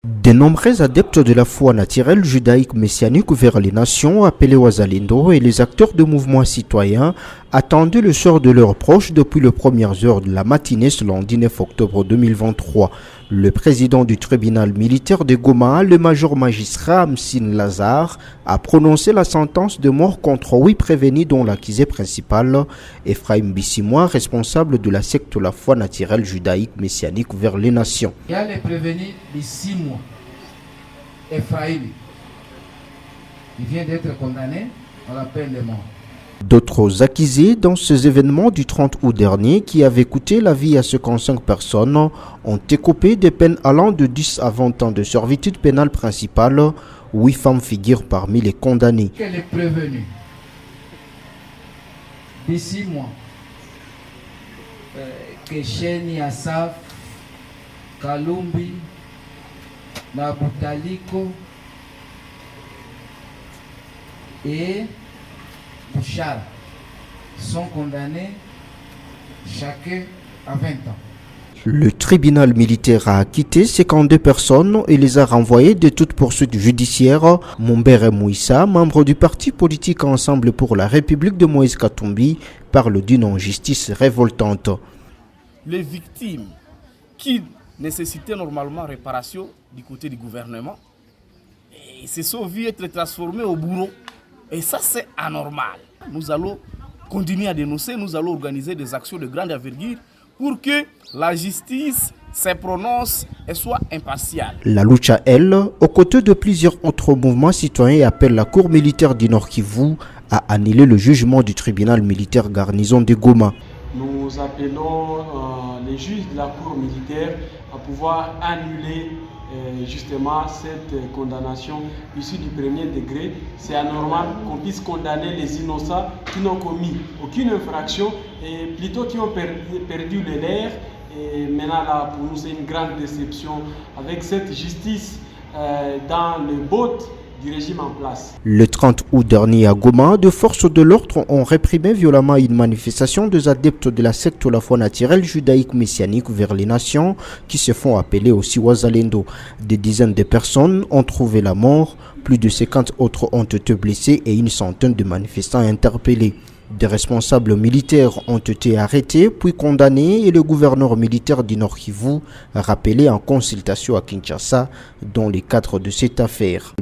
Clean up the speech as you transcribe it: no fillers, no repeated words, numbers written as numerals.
De nombreux adeptes de la foi naturelle judaïque messianique vers les nations appelés Wazalendo et les acteurs de mouvements citoyens attendaient le sort de leurs proches depuis les premières heures de la matinée ce lundi 9 octobre 2023. Le président du tribunal militaire de Goma, le major magistrat Amsine Lazare, a prononcé la sentence de mort contre 8 prévenus dont l'accusé principal, Ephraim Bissimois, responsable de la secte de la foi naturelle judaïque messianique vers les nations. Il y a les prévenus Bissimois, Ephraim. Il vient d'être condamné à la peine de mort. D'autres accusés dans ces événements du 30 août dernier qui avaient coûté la vie à 55 personnes ont écopé des peines allant de 10 à 20 ans de servitude pénale principale. 8 femmes figurent parmi les condamnés. Quel est prévenu Bissimois, Kesheni Asaf, Kalumbi, Nabutaliko et Bouchard sont condamnés chacun à 20 ans. Le tribunal militaire a acquitté 52 personnes et les a renvoyées de toute poursuite judiciaire. Mombere Mouissa, membre du parti politique Ensemble pour la République de Moïse Katumbi, parle d'une injustice révoltante. Les victimes qui nécessitaient normalement réparation du côté du gouvernement se sont vues être transformées au bourreau. Et ça, c'est anormal. Nous allons continuer à dénoncer, nous allons organiser des actions de grande envergure pour que la justice se prononce et soit impartiale. La Lucha, elle, aux côtés de plusieurs autres mouvements citoyens, appelle la Cour militaire du Nord Kivu à annuler le jugement du tribunal militaire garnison de Goma. Nous appelons les juges de la Cour militaire à pouvoir annuler justement cette condamnation issue du premier degré. C'est anormal qu'on puisse condamner les innocents qui n'ont commis aucune infraction et plutôt qui ont perdu le leur. Et maintenant là, pour nous, c'est une grande déception avec cette justice dans le bottes du régime en place. Le 30 août dernier à Goma, de forces de l'ordre ont réprimé violemment une manifestation des adeptes de la secte de la foi naturelle judaïque messianique vers les nations qui se font appeler aussi Wazalendo. Des dizaines de personnes ont trouvé la mort, plus de 50 autres ont été blessés et une centaine de manifestants interpellés. Des responsables militaires ont été arrêtés puis condamnés et le gouverneur militaire du Nord Kivu rappelé en consultation à Kinshasa dans le cadre de cette affaire.